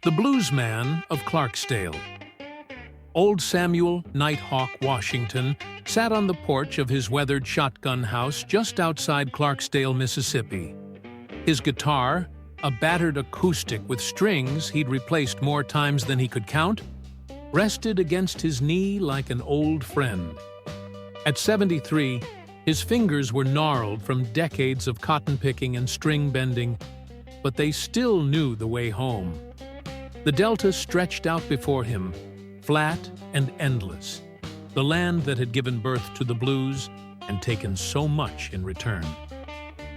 The Bluesman of Clarksdale. Old Samuel Nighthawk Washington sat on the porch of his weathered shotgun house just outside Clarksdale, Mississippi. His guitar, a battered acoustic with strings he'd replaced more times than he could count, rested against his knee like an old friend. At 73, his fingers were gnarled from decades of cotton picking and string bending, but they still knew the way home. The Delta stretched out before him, flat and endless, the land that had given birth to the blues and taken so much in return.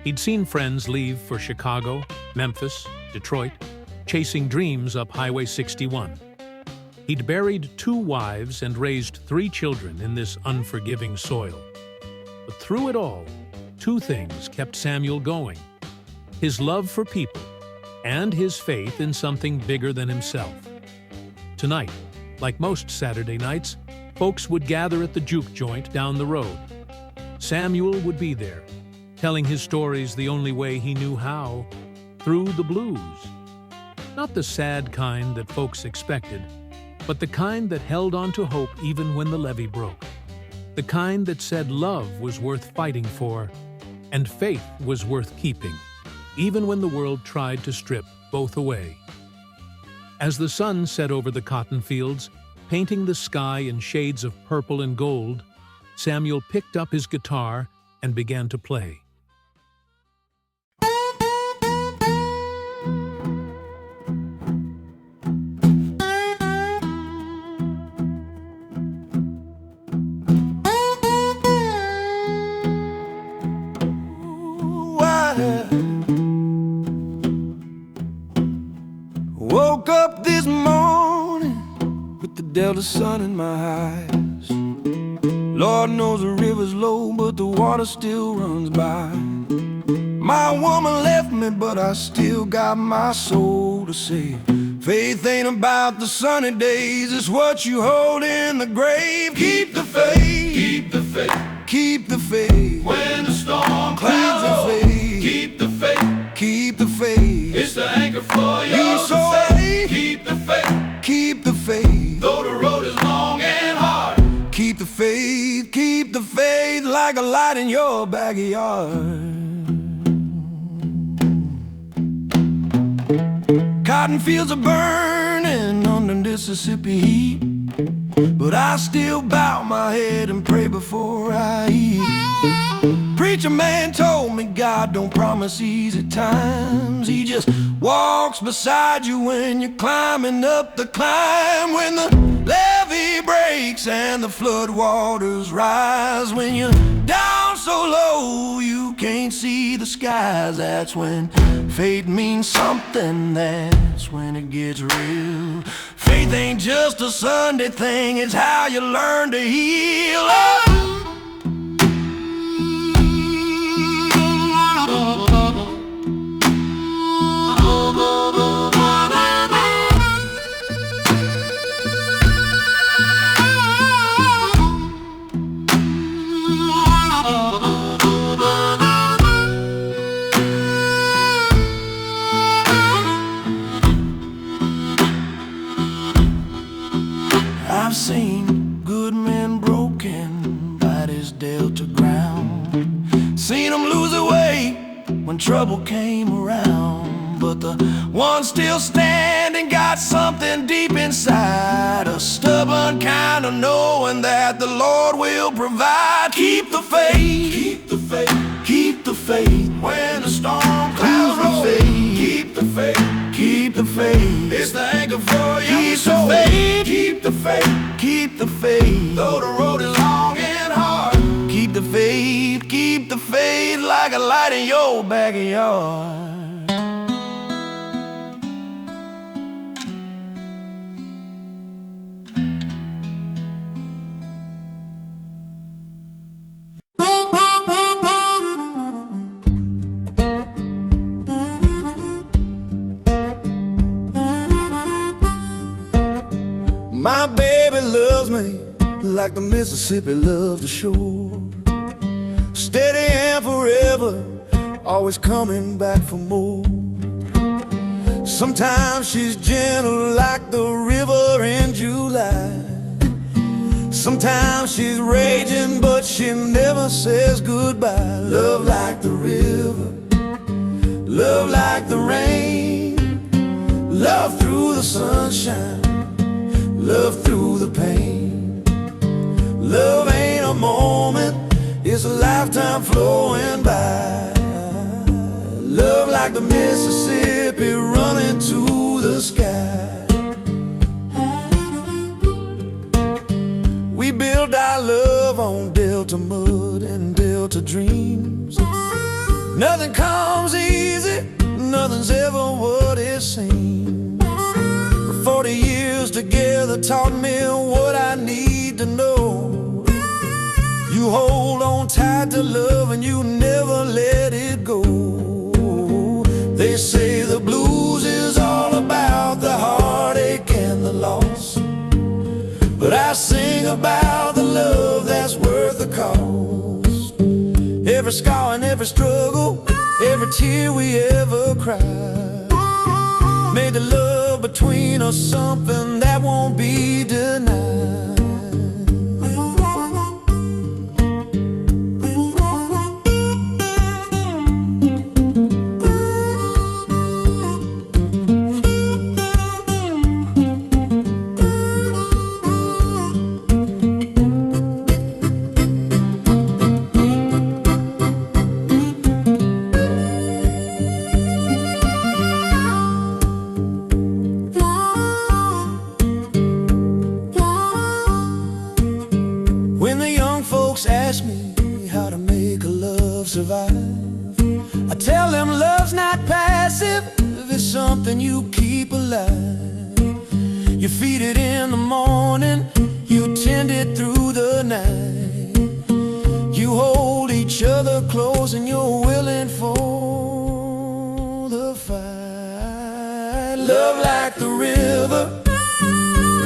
He'd seen friends leave for Chicago, Memphis, Detroit, chasing dreams up Highway 61. He'd buried 2 wives and raised 3 children in this unforgiving soil. But through it all, 2 things kept Samuel going: his love for people and his faith in something bigger than himself. Tonight, like most Saturday nights, folks would gather at the juke joint down the road. Samuel would be there, telling his stories the only way he knew how, through the blues. Not the sad kind that folks expected, but the kind that held on to hope even when the levee broke. The kind that said love was worth fighting for, and faith was worth keeping, even when the world tried to strip both away. As the sun set over the cotton fields, painting the sky in shades of purple and gold, Samuel picked up his guitar and began to play. Woke up this morning with the Delta sun in my eyes. Lord knows the river's low, but the water still runs by. My woman left me, but I still got my soul to save. Faith ain't about the sunny days, it's what you hold in the grave. Keep the faith, keep the faith, keep the faith. When the storm clouds roll, keep the faith, keep the faith. It's the anchor for your soul. Keep the faith, keep the faith. Though the road is long and hard, keep the faith like a light in your backyard. Cotton fields are burning under Mississippi heat, but I still bow my head and pray before I eat. Preacher man told me God don't promise easy times. He just walks beside you when you're climbing up the climb. When the levee breaks and the flood waters rise, when you're down so low you can't see the skies, that's when faith means something, that's when it gets real. Faith ain't just a Sunday thing, it's how you learn to heal. I've seen good men broken by this Delta ground, seen them lose their way when trouble came around, but the one still standing got something deep inside, a stubborn kind of knowing that the Lord will provide. Keep the faith, keep the faith, keep the faith. When the storm clouds roll, keep the faith, keep the faith. It's the anchor for your soul. Keep the faith, keep the faith. Though the road is long and hard, keep the faith like a light in your backyard. My baby loves me like the Mississippi loves the shore. Steady and forever, always coming back for more. Sometimes she's gentle like the river in July. Sometimes she's raging, but she never says goodbye. Love like the river, love like the rain, love through the sunshine, love through the pain. Love ain't a moment, it's a lifetime flowing by. Love like the Mississippi running to the sky. We build our love on Delta mud and Delta dreams. Nothing comes easy, nothing's ever what it seems. For 40 years together taught me what I need to know. You hold on tight to love and you never let it go. They say the blues is all about the heartache and the loss, but I sing about the love that's worth the cost. Every scar and every struggle, every tear we ever cried, made the love between us something that won't be denied. Ask me how to make a love survive. I tell them love's not passive, it's something you keep alive. You feed it in the morning, you tend it through the night. You hold each other close and you're willing for the fight. Love like the river,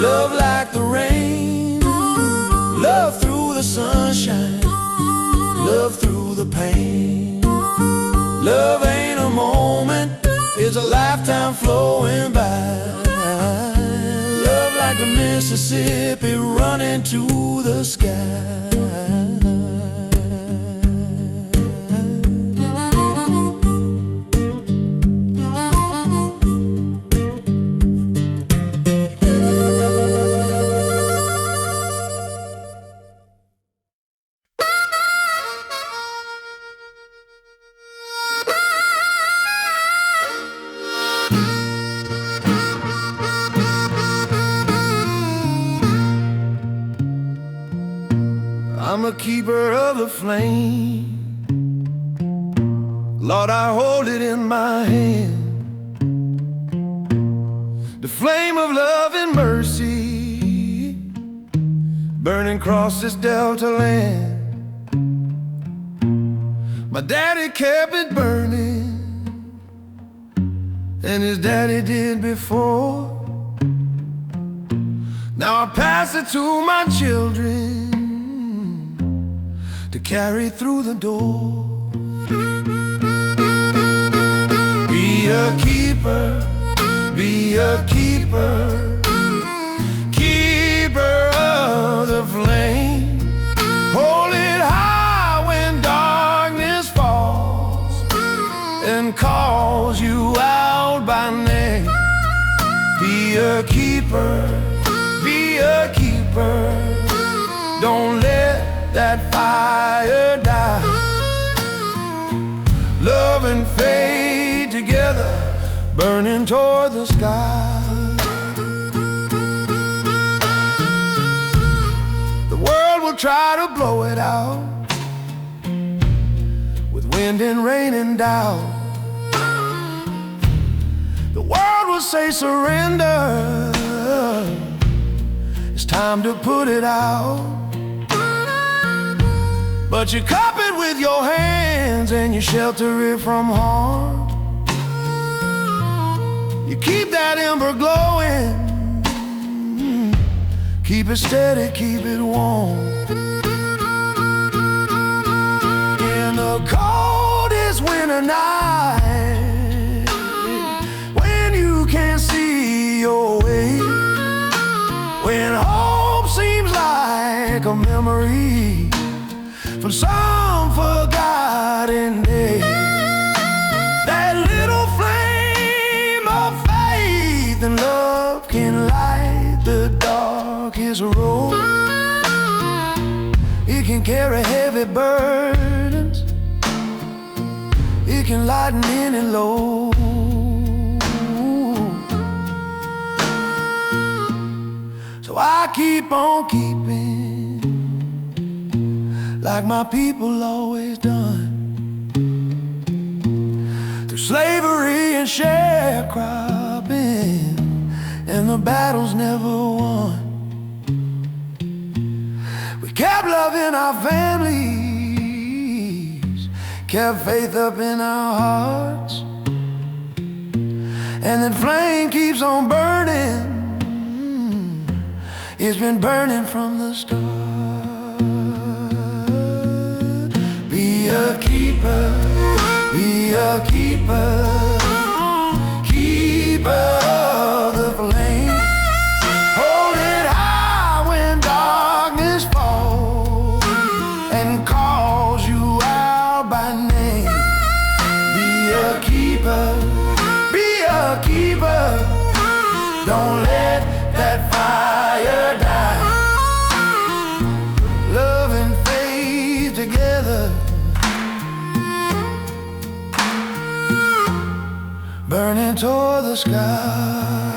love like the rain, love through the sunshine, love through the pain. Love ain't a moment, it's a lifetime flowing by. Love like the Mississippi running to the sky. I'm a keeper of the flame, Lord, I hold it in my hand. The flame of love and mercy burning across this Delta land. My daddy kept it burning, and his daddy did before. Now I pass it to my children to carry through the door. Be a keeper, be a keeper, keeper of the flame. Hold it high when darkness falls and calls you out by name. Be a keeper, be a keeper. Don't let that fire die. Love and fade together, burning toward the sky. The world will try to blow it out with wind and rain and doubt. The world will say surrender, it's time to put it out. But you cup it with your hands and you shelter it from harm. You keep that ember glowing, keep it steady, keep it warm. In the coldest winter night, when you like a memory from some forgotten day. That little flame of faith and love can light the darkest road. It can carry heavy burdens, it can lighten any load. So I keep on keeping like my people always done. Through slavery and sharecropping, and the battles never won, we kept loving our families, kept faith up in our hearts, and that flame keeps on burning. It's been burning from the start. Be a keeper, be a keeper, keeper of the flame. Hold it high when darkness falls and calls you out by name. Be a keeper, be a keeper. Don't let that fire die. Love and faith together, burning toward the sky.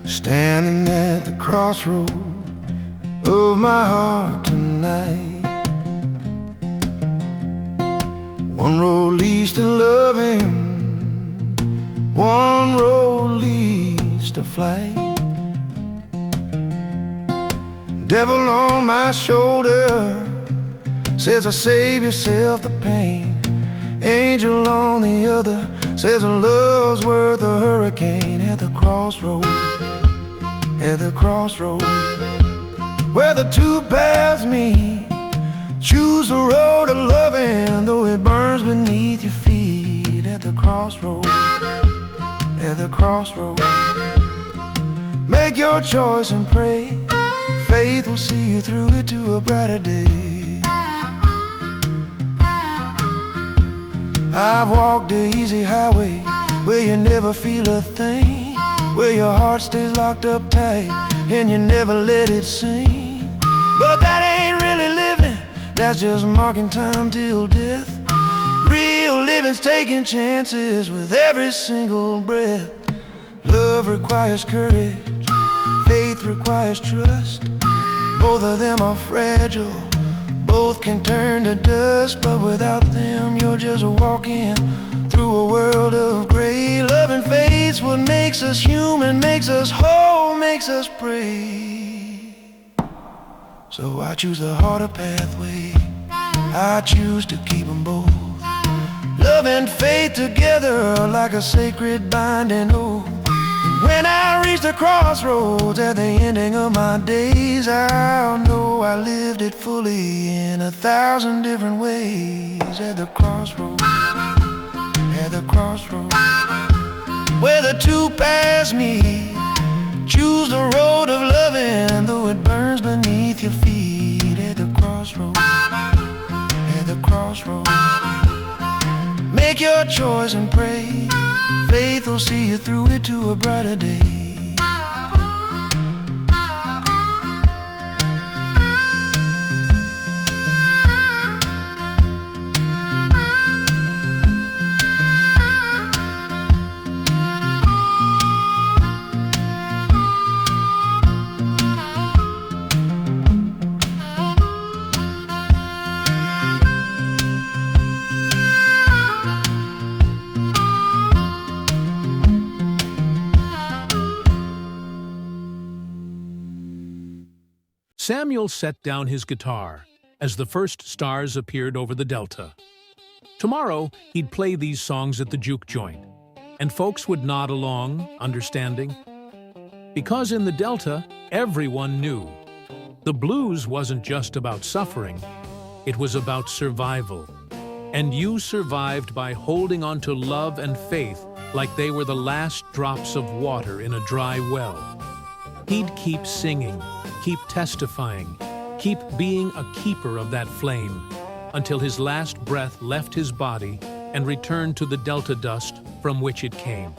Standing at the crossroad of my heart tonight. One road leads to loving, one road leads to flight. Devil on my shoulder says, I save yourself the pain. Angel on the other says, a love's worth a hurricane. At the crossroad, at the crossroad, where the two paths meet, choose the road of loving, though it burns beneath your feet. At the crossroad, at the crossroad, make your choice and pray. Faith will see you through it to a brighter day. I've walked the easy highway where you never feel a thing, where your heart stays locked up tight and you never let it sing. But that ain't really living, that's just marking time till death. Real living's taking chances with every single breath. Love requires courage, faith requires trust. Both of them are fragile, both can turn to dust. But without them you're just walking through a world of gray. Love and faith's what makes us human, makes us whole, makes us pray. So I choose the harder pathway, I choose to keep them both. Love and faith together are like a sacred binding oath. When I reach the crossroads at the ending of my days, I'll know I lived it fully in 1,000 different ways. At the crossroads, at the crossroads, where the two paths meet, choose the road of loving, though it burns beneath your feet. At the crossroads, at the crossroads, make your choice and pray. Faith will see you through it to a brighter day. Samuel set down his guitar as the first stars appeared over the delta. Tomorrow, he'd play these songs at the juke joint, and folks would nod along, understanding. Because in the Delta, everyone knew. The blues wasn't just about suffering, it was about survival. And you survived by holding on to love and faith like they were the last drops of water in a dry well. He'd keep singing, keep testifying, keep being a keeper of that flame, until his last breath left his body and returned to the Delta dust from which it came.